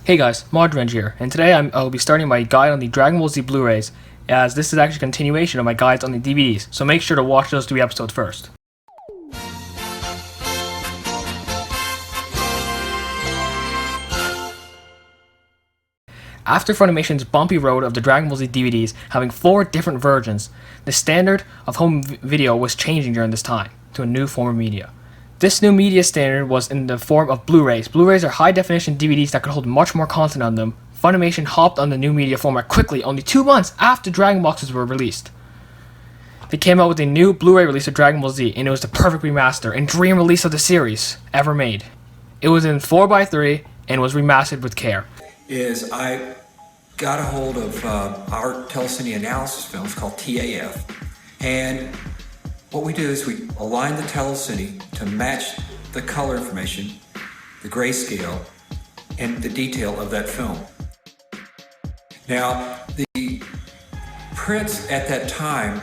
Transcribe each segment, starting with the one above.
Hey guys, ModRevenge here, and today I'll be starting my guide on the Dragon Ball Z Blu-rays, as this is actually a continuation of my guides on the DVDs, so make sure to watch those 3 episodes first. After Funimation's bumpy road of the Dragon Ball Z DVDs having 4 different versions, the standard of home video was changing during this time to a new form of media. This new media standard was in the form of Blu-rays. Blu-rays are high-definition DVDs that could hold much more content on them. Funimation hopped on the new media format quickly, only 2 months after Dragon Boxes were released. They came out with a new Blu-ray release of Dragon Ball Z, and it was the perfect remaster and dream release of the series ever made. It was in 4:3 and was remastered with care. I got a hold of our telecine analysis films called TAF, and what we do is we align the telecine to match the color information, the grayscale, and the detail of that film. Now, the prints at that time,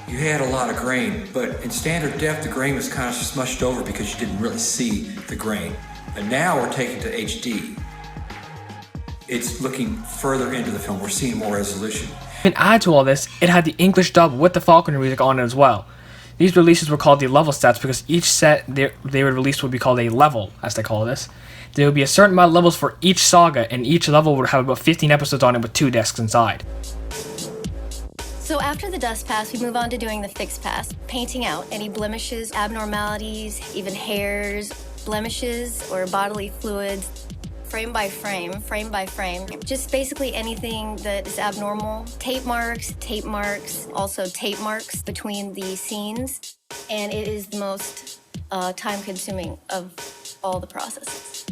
you had a lot of grain, but in standard def, the grain was kind of smushed over because you didn't really see the grain. And now we're taking to HD. It's looking further into the film. We're seeing more resolution. And add to all this, it had the English dub with the Falconer music on it as well. These releases were called the level sets because each set they were released would be called a level, as they call this. There would be a certain amount of levels for each saga, and each level would have about 15 episodes on it with 2 discs inside. So after the dust pass, we move on to doing the fix pass, painting out any blemishes, abnormalities, even hairs, blemishes, or bodily fluids, frame by frame, just basically anything that is abnormal. Tape marks, also tape marks between the scenes, and it is the most time-consuming of all the processes.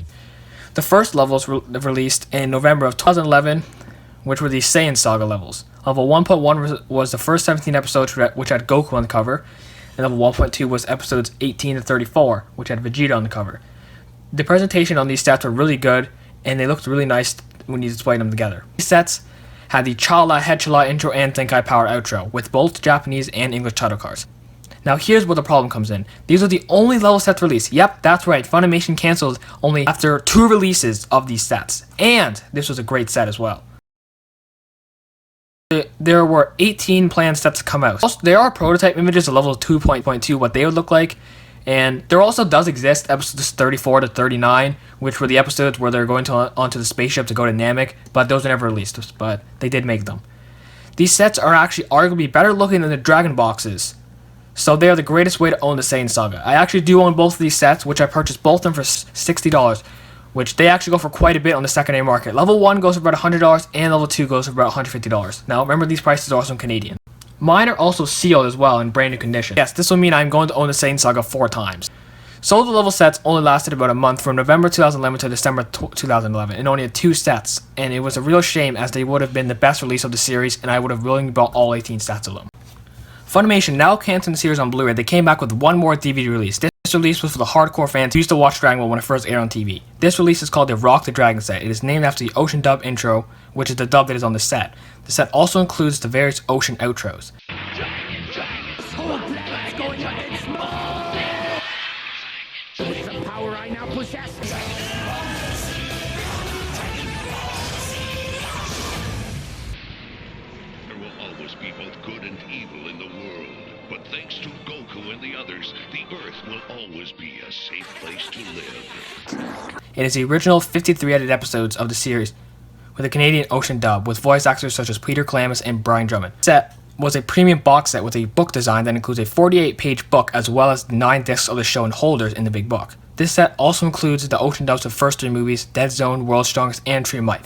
The first levels were released in November of 2011, which were the Saiyan Saga levels. Level 1.1 was the first 17 episodes which had Goku on the cover, and level 1.2 was episodes 18 to 34, which had Vegeta on the cover. The presentation on these sets were really good, and they looked really nice when you displayed them together. These sets had the Chala Headchala intro and Zenkai Power outro, with both Japanese and English title cards. Now here's where the problem comes in. These are the only level sets released. Yep, that's right, Funimation cancelled only after 2 releases of these sets. And this was a great set as well. There were 18 planned sets to come out. Also, there are prototype images of level 2.2, what they would look like. And there also does exist episodes 34 to 39, which were the episodes where they're going onto the spaceship to go to Namek, but those were never released, but they did make them. These sets are actually arguably better looking than the Dragon Boxes, so they are the greatest way to own the Saiyan Saga. I actually do own both of these sets, which I purchased both of them for $60, which they actually go for quite a bit on the secondary market. Level 1 goes for about $100, and level 2 goes for about $150. Now remember, these prices are also Canadian. Mine are also sealed as well in brand new condition. Yes, this will mean I'm going to own the Saiyan Saga 4 times. So the level sets only lasted about a month, from November 2011 to December 2011, and only had 2 sets, and it was a real shame as they would have been the best release of the series, and I would have willingly bought all 18 sets of them. Funimation now canceling the series on Blu-ray. They came back with one more DVD release. This release was for the hardcore fans who used to watch Dragon Ball when it first aired on TV. This release is called the Rock the Dragon set. It is named after the Ocean dub intro, which is the dub that is on the set. The set also includes the various Ocean outros. Be both good and evil in the world, but thanks to Goku and the others, the Earth will always be a safe place to live. It is the original 53 edited episodes of the series with a Canadian Ocean dub with voice actors such as Peter Calamus and Brian Drummond. The set was a premium box set with a book design that includes a 48-page book as well as 9 discs of the show and holders in the big book. This set also includes the Ocean dubs of the first 3 movies, Dead Zone, World's Strongest, and Tree of Might.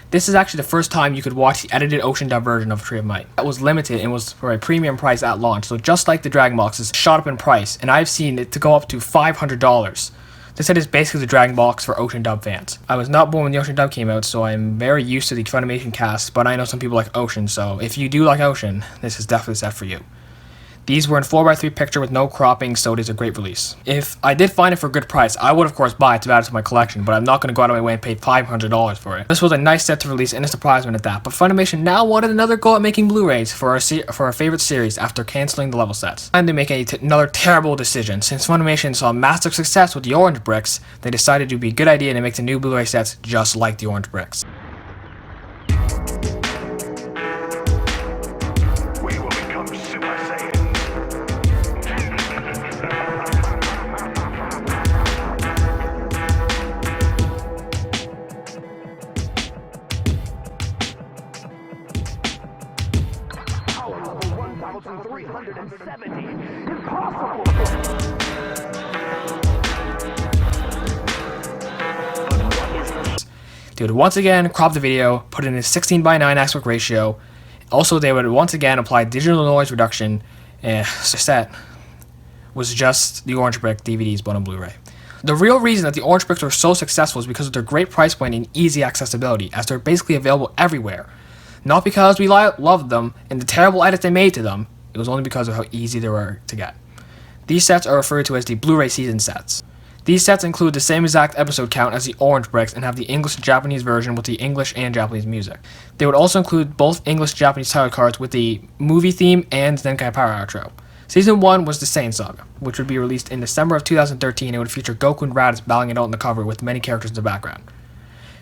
This is actually the first time you could watch the edited Ocean dub version of Tree of Might. That was limited and was for a premium price at launch, so just like the Dragon Boxes, shot up in price, and I've seen it to go up to $500. This set is basically the Dragon Box for Ocean dub fans. I was not born when the Ocean dub came out, so I'm very used to the Funimation cast, but I know some people like Ocean, so if you do like Ocean, this is definitely a set for you. These were in 4x3 picture with no cropping, so it is a great release. If I did find it for a good price, I would of course buy it to add it to my collection, but I'm not going to go out of my way and pay $500 for it. This was a nice set to release and a surprise one at that, but Funimation now wanted another go at making Blu-rays for our favorite series after cancelling the level sets. And they make another terrible decision. Since Funimation saw massive success with the Orange Bricks, they decided it would be a good idea to make the new Blu-ray sets just like the Orange Bricks. They would once again crop the video, put it in a 16:9 aspect ratio. Also, they would once again apply digital noise reduction. The set was just the Orange Brick DVDs but on Blu-ray. The real reason that the Orange Bricks were so successful is because of their great price point and easy accessibility, as they're basically available everywhere. Not because we loved them and the terrible edits they made to them, it was only because of how easy they were to get. These sets are referred to as the Blu-ray season sets. These sets include the same exact episode count as the Orange Bricks and have the English and Japanese version with the English and Japanese music. They would also include both English and Japanese title cards with the movie theme and Zenkai Power outro. Season 1 was the Saiyan Saga, which would be released in December of 2013 and would feature Goku and Raditz battling it out on the cover with many characters in the background.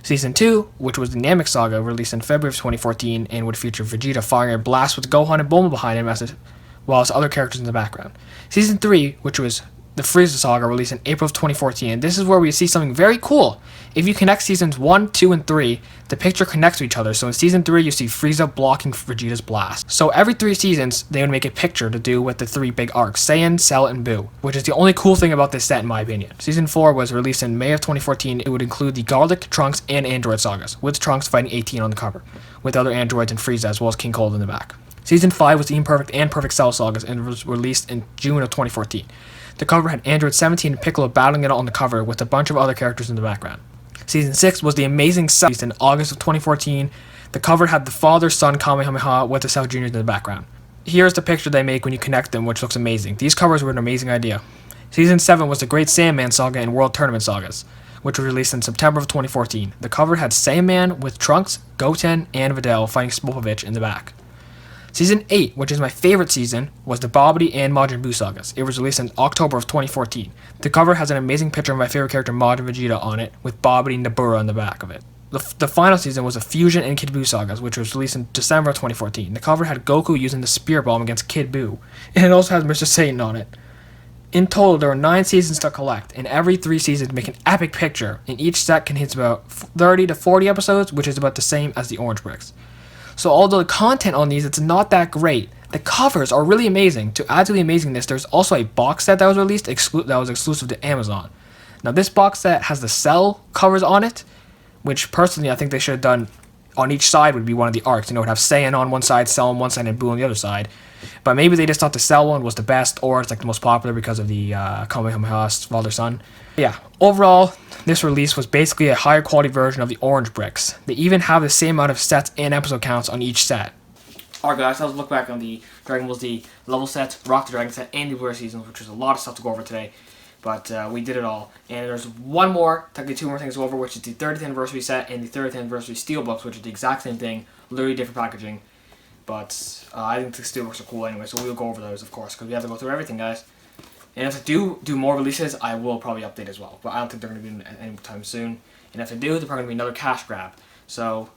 Season 2, which was the Namek Saga, released in February of 2014 and would feature Vegeta firing a blast with Gohan and Bulma behind him while other characters in the background. Season 3, which was the Frieza Saga, released in April of 2014, and this is where we see something very cool. If you connect seasons 1, 2, and 3, the picture connects to each other. So in season 3, you see Frieza blocking Vegeta's blast. So every 3 seasons, they would make a picture to do with the 3 big arcs, Saiyan, Cell, and Buu, which is the only cool thing about this set in my opinion. Season 4 was released in May of 2014. It would include the Garlic, Trunks, and Android sagas, with Trunks fighting 18 on the cover, with other androids and Frieza as well as King Cold in the back. Season 5 was the Imperfect and Perfect Cell sagas and was released in June of 2014. The cover had Android 17 and Piccolo battling it out on the cover with a bunch of other characters in the background. Season 6 was the Amazing Cell, released in August of 2014. The cover had the father-son Kamehameha with the Cell Juniors in the background. Here's the picture they make when you connect them, which looks amazing. These covers were an amazing idea. Season 7 was the Great Saiyaman Saga and World Tournament Sagas, which was released in September of 2014. The cover had Saiyaman with Trunks, Goten, and Videl fighting Spopovich in the back. Season 8, which is my favorite season, was the Babidi and Majin Buu sagas. It was released in October of 2014. The cover has an amazing picture of my favorite character Majin Vegeta on it, with Babidi and Nabura on the back of it. The final season was the Fusion and Kid Buu sagas, which was released in December of 2014. The cover had Goku using the Spear Bomb against Kid Buu, and it also has Mr. Satan on it. In total, there were 9 seasons to collect, and every 3 seasons make an epic picture, and each set contains about 30 to 40 episodes, which is about the same as the Orange Bricks. So although the content on these, it's not that great, the covers are really amazing. To add to the amazingness, there's also a box set that was released that was exclusive to Amazon. Now this box set has the Cell covers on it, which personally I think they should have done on each side would be one of the arcs. You know, it would have Saiyan on one side, Cell on one side, and Buu on the other side. But maybe they just thought the Cell one was the best, or it's like the most popular because of the Kamehameha father-son. Yeah, overall, this release was basically a higher quality version of the Orange Bricks. They even have the same amount of sets and episode counts on each set. Alright guys, let's look back on the Dragon Ball Z level sets, Rock the Dragon set, and the Blu-ray seasons, which was a lot of stuff to go over today. But we did it all. And there's one more, technically 2 more things to go over, which is the 30th anniversary set and the 30th anniversary steelbooks, which are the exact same thing, literally different packaging. But I think the steelbooks are cool anyway, so we'll go over those, of course, because we have to go through everything, guys. And if I do more releases, I will probably update as well. But I don't think they're going to be anytime soon. And if I do, they're probably going to be another cash grab. So,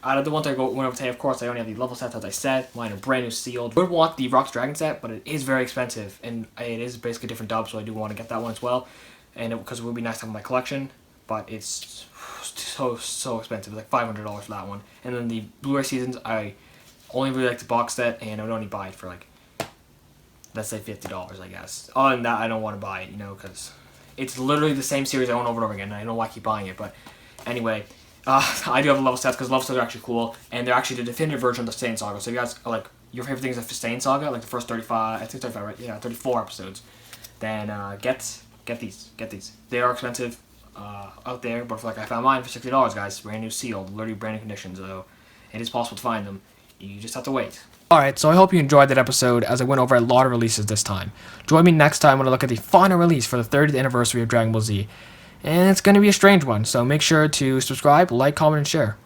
out of the ones I went over today, of course, I only have the level sets, as I said. Mine are brand new sealed. I would want the Rock the Dragon set, but it is very expensive. And it is basically a different dub, so I do want to get that one as well. And because it would be nice to have in my collection. But it's so expensive. It's like $500 for that one. And then the Blu-ray seasons, I only really like the box set, and I would only buy it for like, let's say $50, I guess. Other than that, I don't want to buy it, you know, because it's literally the same series I own over and over again, and I don't know why I keep buying it, but anyway, I do have the level sets, because level sets are actually cool, and they're actually the definitive version of the Saiyan Saga, so if you guys are like, your favorite thing is the Saiyan Saga, like the first 35, I think 35, right? Yeah, 34 episodes, then get these. They are expensive out there, but for like I found mine for $60, guys, brand new sealed, literally brand new condition, so it is possible to find them. You just have to wait. Alright, so I hope you enjoyed that episode as I went over a lot of releases this time. Join me next time when I look at the final release for the 30th anniversary of Dragon Ball Z. And it's going to be a strange one, so make sure to subscribe, like, comment, and share.